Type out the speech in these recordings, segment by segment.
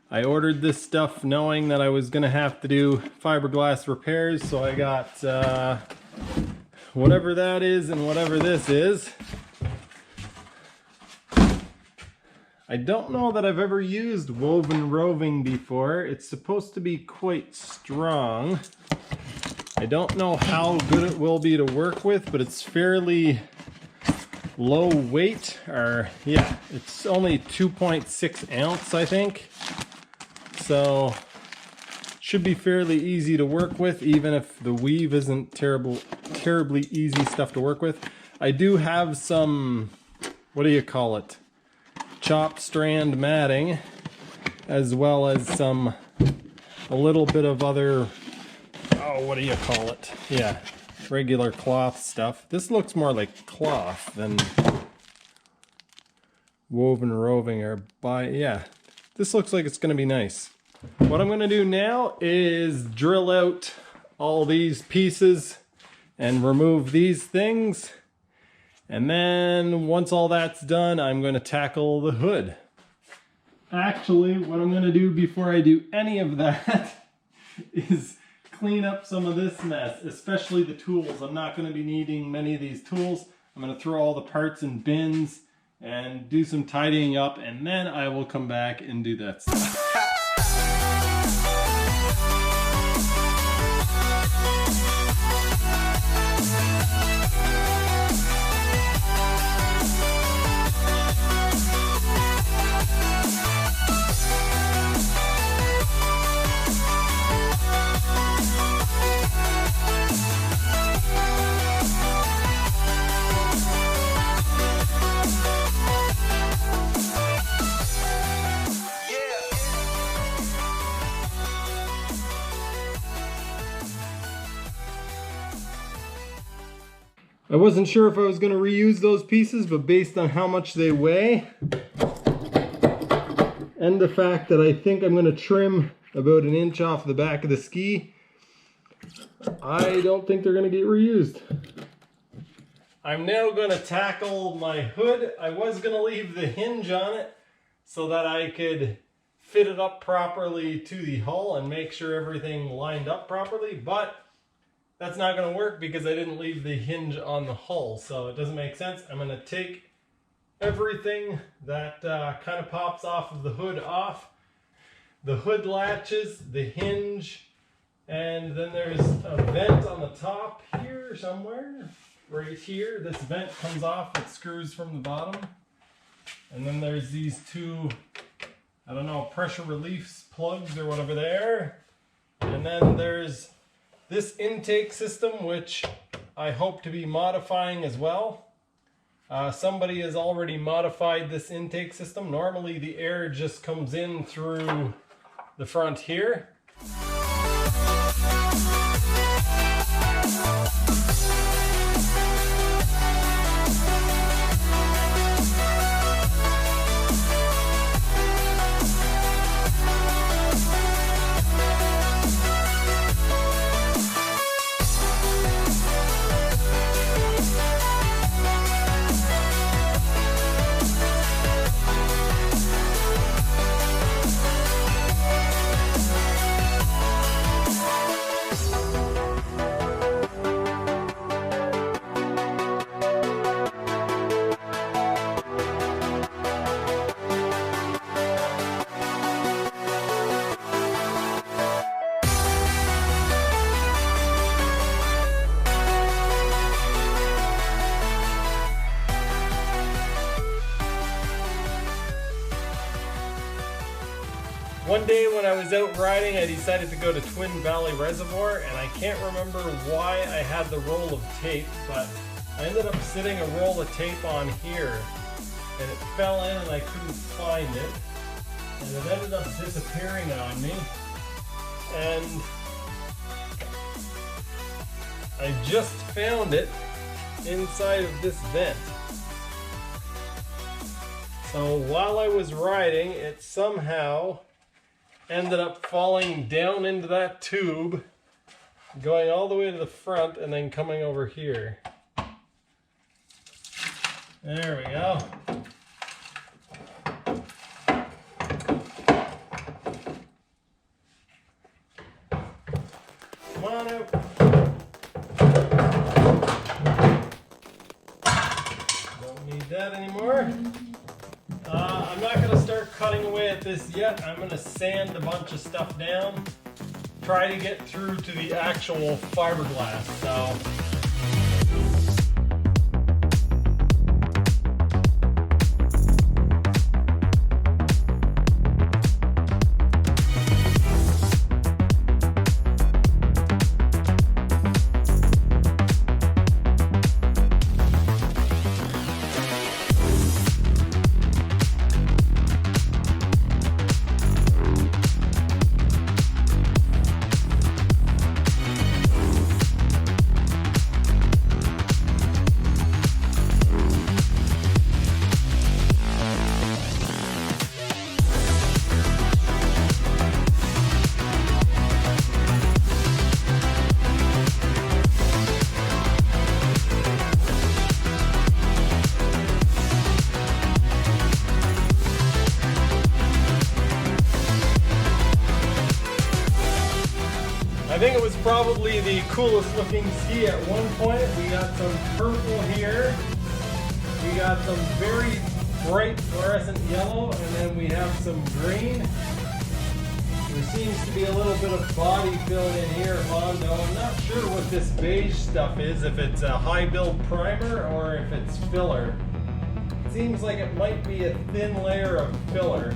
I ordered this stuff knowing that I was gonna have to do fiberglass repairs, so I got whatever that is and whatever this is. I don't know that I've ever used woven roving before. It's supposed to be quite strong. I don't know how good it will be to work with, but it's fairly low weight, or yeah, it's only 2.6 ounce, I think. So should be fairly easy to work with, even if the weave isn't terribly easy stuff to work with. I do have some, what do you call it? Chopped strand matting, as well as a little bit of other, oh, what do you call it? Yeah, regular cloth stuff. This looks more like cloth than woven roving, or yeah, this looks like it's gonna be nice. What I'm gonna do now is drill out all these pieces and remove these things. And then once all that's done, I'm going to tackle the hood. Actually, what I'm going to do before I do any of that is clean up some of this mess, especially the tools. I'm not going to be needing many of these tools. I'm going to throw all the parts in bins and do some tidying up, and then I will come back and do that stuff. I wasn't sure if I was going to reuse those pieces, but based on how much they weigh and the fact that I think I'm going to trim about 1 inch off the back of the ski, I don't think they're going to get reused. I'm now going to tackle my hood. I was going to leave the hinge on it so that I could fit it up properly to the hull and make sure everything lined up properly, but that's not going to work because I didn't leave the hinge on the hull, so it doesn't make sense. I'm going to take everything that kind of pops off of the hood off. The hood latches, the hinge, and then there's a vent on the top here somewhere. Right here, this vent comes off with screws from the bottom. And then there's these two, I don't know, pressure relief plugs or whatever they are. And then there's this intake system, which I hope to be modifying as well. Somebody has already modified this intake system. Normally the air just comes in through the front here. One day when I was out riding, I decided to go to Twin Valley Reservoir, and I can't remember why I had the roll of tape, but I ended up sitting a roll of tape on here, and it fell in and I couldn't find it, and it ended up disappearing on me, and I just found it inside of this vent. So while I was riding, it somehow ended up falling down into that tube, going all the way to the front and then coming over here. There we go. that anymore. I'm not going to start cutting away at this yet. I'm going to sand a bunch of stuff down. Try to get through to the actual fiberglass. So. I think it was probably the coolest looking ski at one point. We got some purple here. We got some very bright fluorescent yellow, and then we have some green. There seems to be a little bit of body fill in here, Mondo. I'm not sure what this beige stuff is, if it's a high build primer or if it's filler. It seems like it might be a thin layer of filler.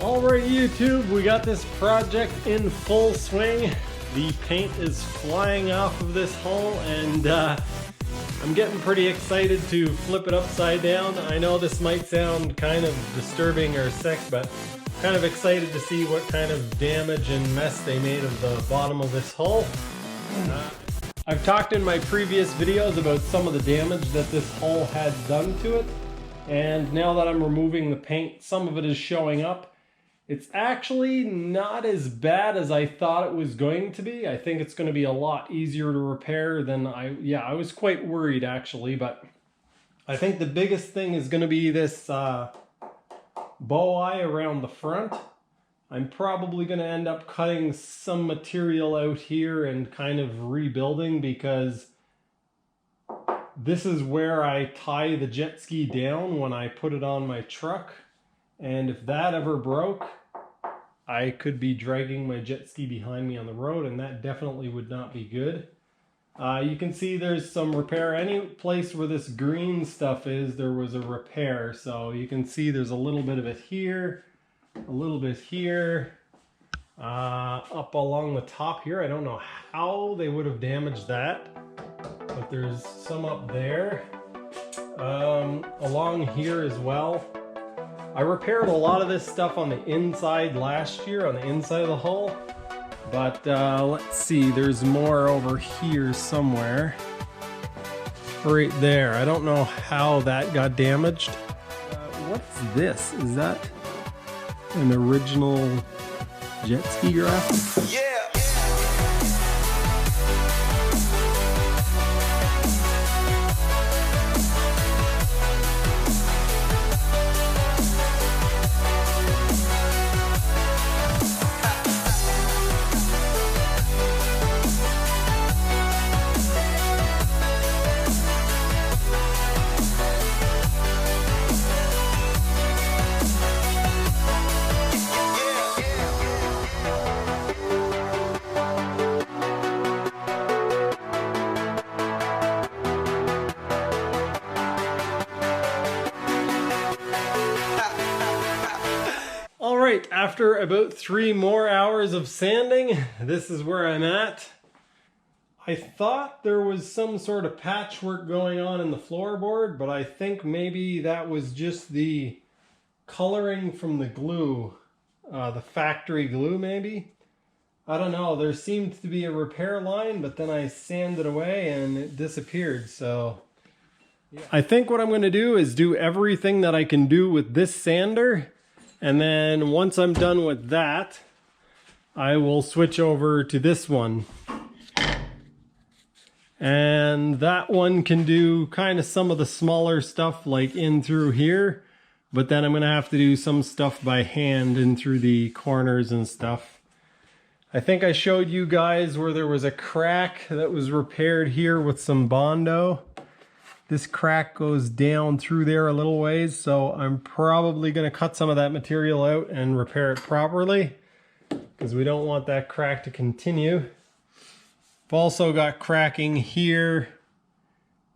Alright YouTube, we got this project in full swing. The paint is flying off of this hull, and I'm getting pretty excited to flip it upside down. I know this might sound kind of disturbing or sick, but kind of excited to see what kind of damage and mess they made of the bottom of this hull. I've talked in my previous videos about some of the damage that this hull had done to it, and now that I'm removing the paint, some of it is showing up. It's actually not as bad as I thought it was going to be. I think it's going to be a lot easier to repair than I was quite worried actually, but I think the biggest thing is going to be this bow eye around the front. I'm probably going to end up cutting some material out here and kind of rebuilding, because this is where I tie the jet ski down when I put it on my truck. And if that ever broke, I could be dragging my jet ski behind me on the road, and that definitely would not be good. You can see there's some repair. Any place where this green stuff is, there was a repair. So you can see there's a little bit of it here, a little bit here, up along the top here. I don't know how they would have damaged that, but there's some up there, along here as well. I repaired a lot of this stuff on the inside last year, on the inside of the hull, but let's see, there's more over here somewhere. Right there. I don't know how that got damaged. What's this? Is that an original jet ski graphic? Yeah. Alright, after about 3 more hours of sanding, this is where I'm at. I thought there was some sort of patchwork going on in the floorboard, but I think maybe that was just the coloring from the glue, the factory glue maybe. I don't know, there seemed to be a repair line, but then I sanded away and it disappeared, so... yeah. I think what I'm going to do is do everything that I can do with this sander. And then once I'm done with that, I will switch over to this one. And that one can do kind of some of the smaller stuff like in through here. But then I'm going to have to do some stuff by hand in through the corners and stuff. I think I showed you guys where there was a crack that was repaired here with some Bondo. This crack goes down through there a little ways, so I'm probably going to cut some of that material out and repair it properly because we don't want that crack to continue. I've also got cracking here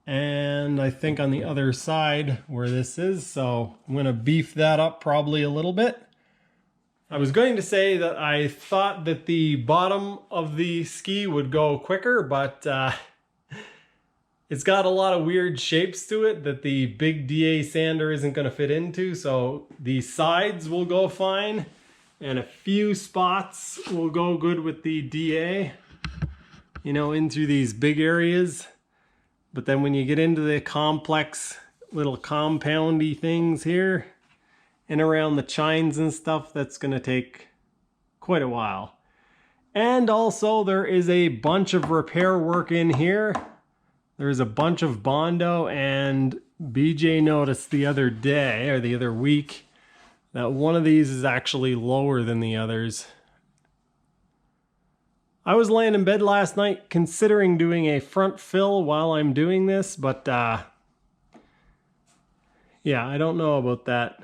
and I think on the other side where this is, so I'm going to beef that up probably a little bit. I was going to say that I thought that the bottom of the ski would go quicker, but it's got a lot of weird shapes to it that the big DA sander isn't going to fit into, so the sides will go fine and a few spots will go good with the DA, you know, into these big areas. But then when you get into the complex little compoundy things here and around the chines and stuff, that's going to take quite a while. And also there is a bunch of repair work in here. There's a bunch of Bondo, and BJ noticed the other day, or the other week, that one of these is actually lower than the others. I was laying in bed last night considering doing a front fill while I'm doing this, but yeah, I don't know about that.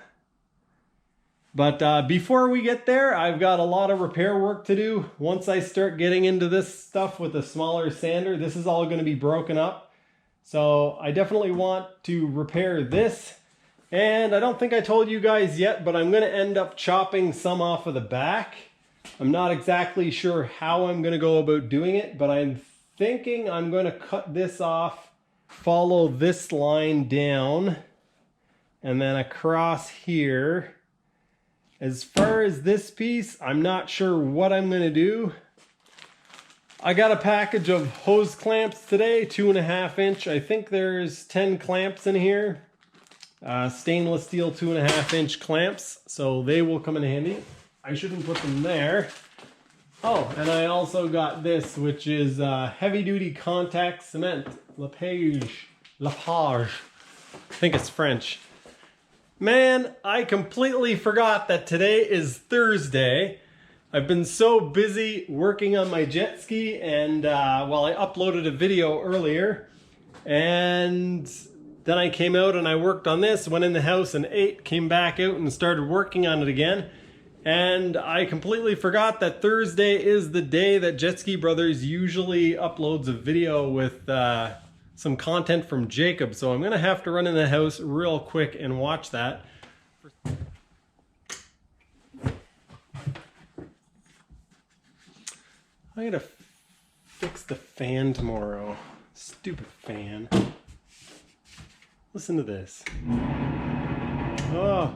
But before we get there, I've got a lot of repair work to do. Once I start getting into this stuff with a smaller sander, this is all going to be broken up. So I definitely want to repair this. And I don't think I told you guys yet, but I'm going to end up chopping some off of the back. I'm not exactly sure how I'm going to go about doing it, but I'm thinking I'm going to cut this off, follow this line down, and then across here. As far as this piece, I'm not sure what I'm going to do. I got a package of hose clamps today, 2.5 inch. I think there's 10 clamps in here. Stainless steel 2.5 inch clamps, so they will come in handy. I shouldn't put them there. Oh, and I also got this, which is heavy duty contact cement. Lepage. I think it's French. Man, I completely forgot that today is Thursday. I've been so busy working on my jet ski, and well, I uploaded a video earlier, and then I came out and I worked on this, went in the house and ate, came back out and started working on it again. And I completely forgot that Thursday is the day that Jet Ski Brothers usually uploads a video with some content from Jacob. So I'm going to have to run in the house real quick and watch that. I gotta fix the fan tomorrow. Stupid fan. Listen to this. Oh,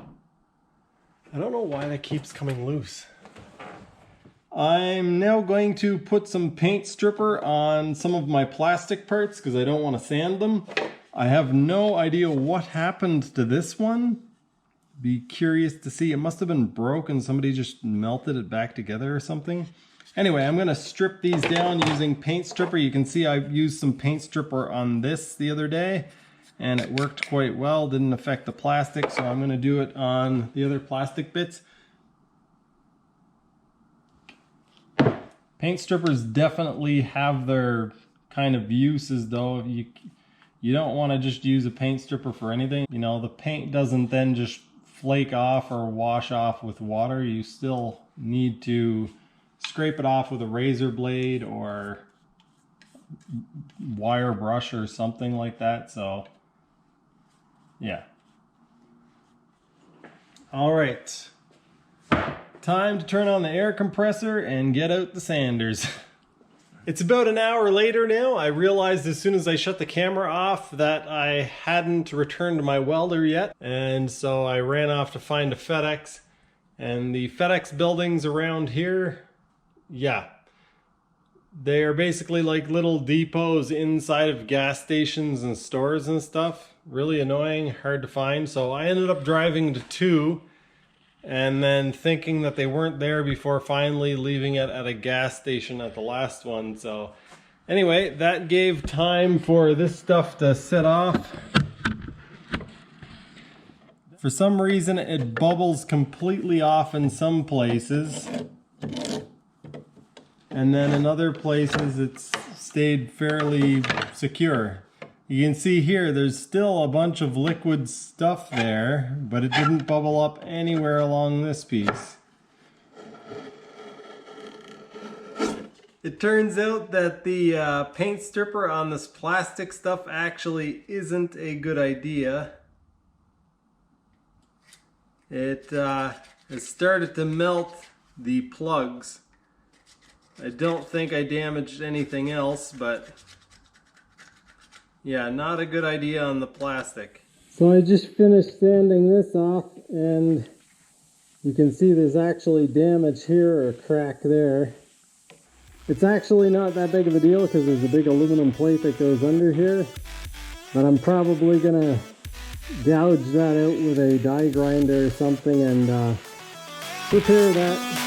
I don't know why that keeps coming loose. I'm now going to put some paint stripper on some of my plastic parts because I don't want to sand them. I have no idea what happened to this one. be curious to see. It must have been broken. Somebody just melted it back together or something. Anyway, I'm going to strip these down using paint stripper. You can see I used some paint stripper on this the other day, and it worked quite well. Didn't affect the plastic, so I'm going to do it on the other plastic bits. Paint strippers definitely have their kind of uses, though. You don't want to just use a paint stripper for anything. You know, the paint doesn't then just flake off or wash off with water. You still need to scrape it off with a razor blade or wire brush or something like that. So yeah. All right, time to turn on the air compressor and get out the sanders. It's about an hour later now. I realized as soon as I shut the camera off that I hadn't returned my welder yet, and so I ran off to find a FedEx. And the FedEx buildings around here, yeah, they are basically like little depots inside of gas stations and stores and stuff. Really annoying, hard to find. So I ended up driving to 2 and then thinking that they weren't there before finally leaving it at a gas station at the last one. So anyway, that gave time for this stuff to set off. For some reason it bubbles completely off in some places, and then in other places it's stayed fairly secure. You can see here there's still a bunch of liquid stuff there, but it didn't bubble up anywhere along this piece. It turns out that the paint stripper on this plastic stuff actually isn't a good idea. It has started to melt the plugs. I don't think I damaged anything else, but yeah, not a good idea on the plastic. So I just finished sanding this off, and you can see there's actually damage here or a crack there. It's actually not that big of a deal because there's a big aluminum plate that goes under here, but I'm probably gonna gouge that out with a die grinder or something and repair that.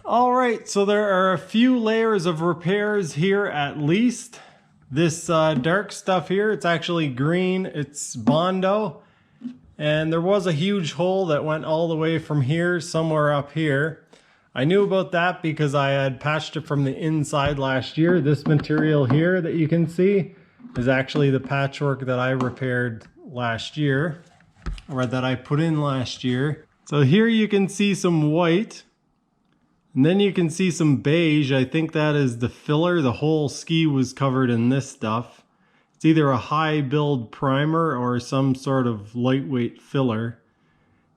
Alright, so there are a few layers of repairs here at least. This dark stuff here, it's actually green, it's Bondo. And there was a huge hole that went all the way from here, somewhere up here. I knew about that because I had patched it from the inside last year. This material here that you can see is actually the patchwork that I repaired last year, or that I put in last year. So here you can see some white, and then you can see some beige. I think that is the filler. The whole ski was covered in this stuff. It's either a high build primer or some sort of lightweight filler.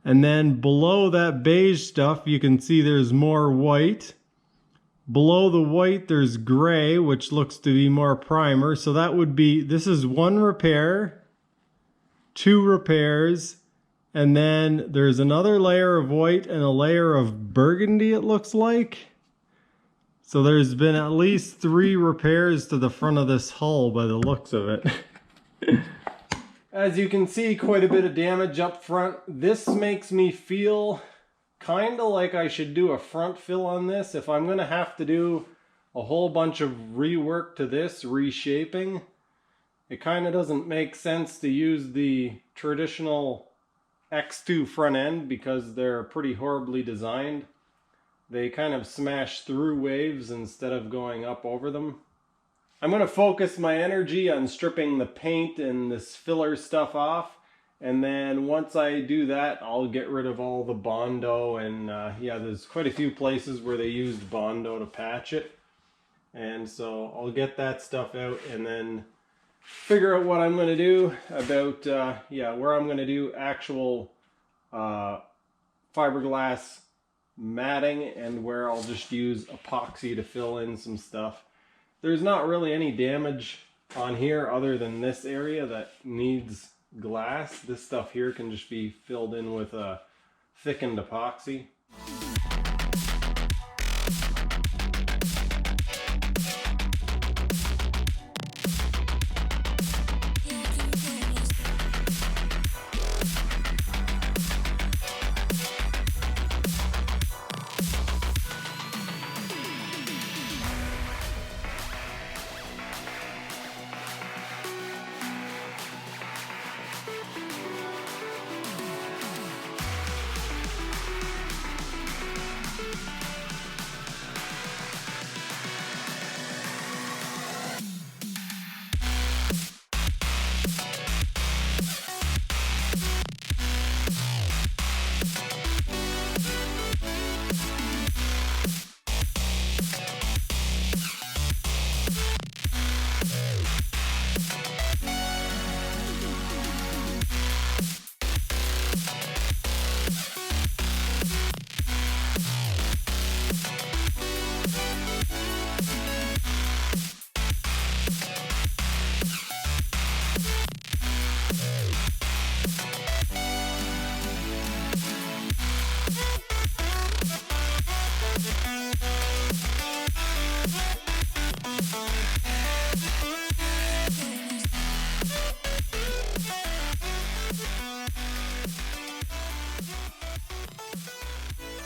And then below that beige stuff, you can see there's more white. Below the white, there's gray, which looks to be more primer. So that would be, this is one repair, two repairs, and then there's another layer of white and a layer of burgundy, it looks like. So there's been at least 3 repairs to the front of this hull by the looks of it. As you can see, quite a bit of damage up front. This makes me feel kind of like I should do a front fill on this. If I'm going to have to do a whole bunch of rework to this, reshaping, it kind of doesn't make sense to use the traditional X2 front end because they're pretty horribly designed. They kind of smash through waves instead of going up over them. I'm going to focus my energy on stripping the paint and this filler stuff off. And then once I do that, I'll get rid of all the Bondo. And yeah, there's quite a few places where they used Bondo to patch it. And so I'll get that stuff out and then figure out what I'm going to do about, yeah, where I'm going to do actual fiberglass matting and where I'll just use epoxy to fill in some stuff. There's not really any damage on here other than this area that needs glass. This stuff here can just be filled in with a thickened epoxy.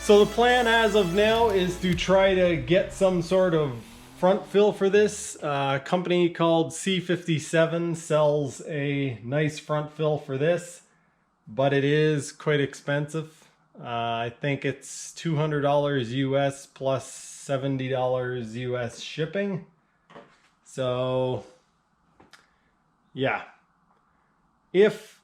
So the plan as of now is to try to get some sort of front fill for this. A company called C57 sells a nice front fill for this, but it is quite expensive. I think it's $200 US plus $70 US shipping. So yeah, if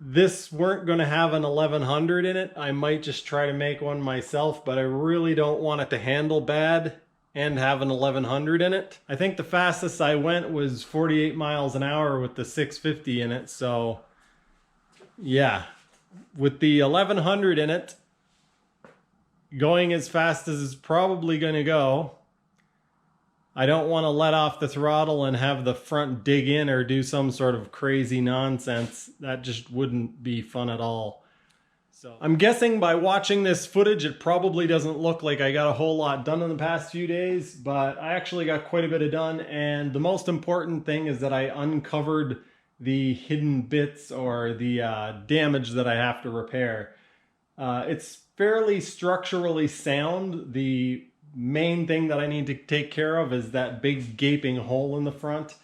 this weren't going to have an 1100 in it, I might just try to make one myself, but I really don't want it to handle bad and have an 1100 in it. I think the fastest I went was 48 miles an hour with the 650 in it. So yeah, with the 1100 in it, going as fast as it's probably going to go, I don't want to let off the throttle and have the front dig in or do some sort of crazy nonsense. That just wouldn't be fun at all. So I'm guessing by watching this footage, it probably doesn't look like I got a whole lot done in the past few days, but I actually got quite a bit of done. And the most important thing is that I uncovered the hidden bits or the damage that I have to repair. It's fairly structurally sound. The main thing that I need to take care of is that big gaping hole in the front.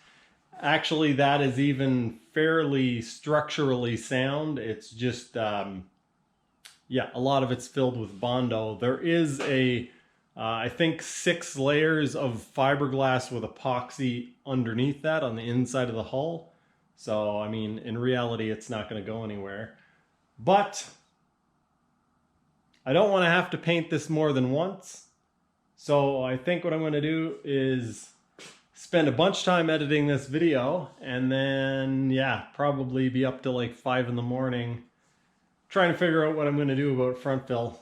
Actually, that is even fairly structurally sound. It's just, yeah, a lot of it's filled with Bondo. There is I think 6 layers of fiberglass with epoxy underneath that on the inside of the hull. So, I mean, in reality, it's not going to go anywhere. But I don't want to have to paint this more than once. So I think what I'm going to do is spend a bunch of time editing this video, and then, yeah, probably be up till like 5 in the morning trying to figure out what I'm going to do about front fill.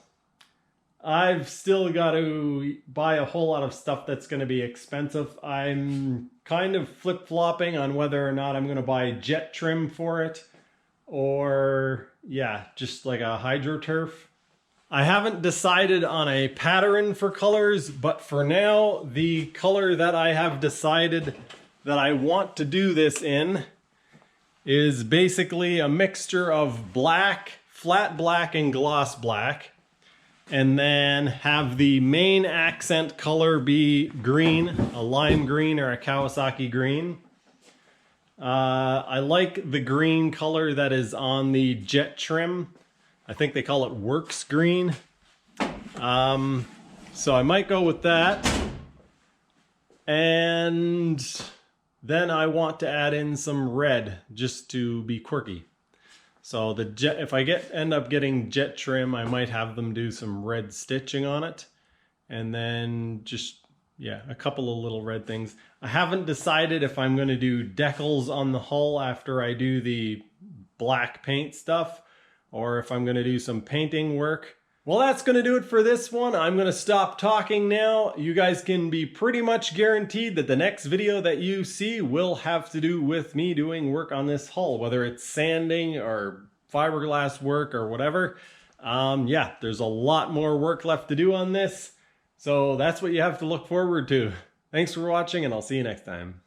I've still got to buy a whole lot of stuff that's going to be expensive. I'm kind of flip-flopping on whether or not I'm going to buy jet trim for it, or, yeah, just like a HydroTurf. I haven't decided on a pattern for colors, but for now, the color that I have decided that I want to do this in is basically a mixture of black, flat black, and gloss black, and then have the main accent color be green, a lime green or a Kawasaki green. I like the green color that is on the jet trim. I think they call it Works Green. So I might go with that. And then I want to add in some red just to be quirky. So the jet, if I end up getting jet trim, I might have them do some red stitching on it. And then just, yeah, a couple of little red things. I haven't decided if I'm going to do decals on the hull after I do the black paint stuff, or if I'm going to do some painting work. Well, that's going to do it for this one. I'm going to stop talking now. You guys can be pretty much guaranteed that the next video that you see will have to do with me doing work on this hull, whether it's sanding or fiberglass work or whatever. Yeah, there's a lot more work left to do on this. So that's what you have to look forward to. Thanks for watching, and I'll see you next time.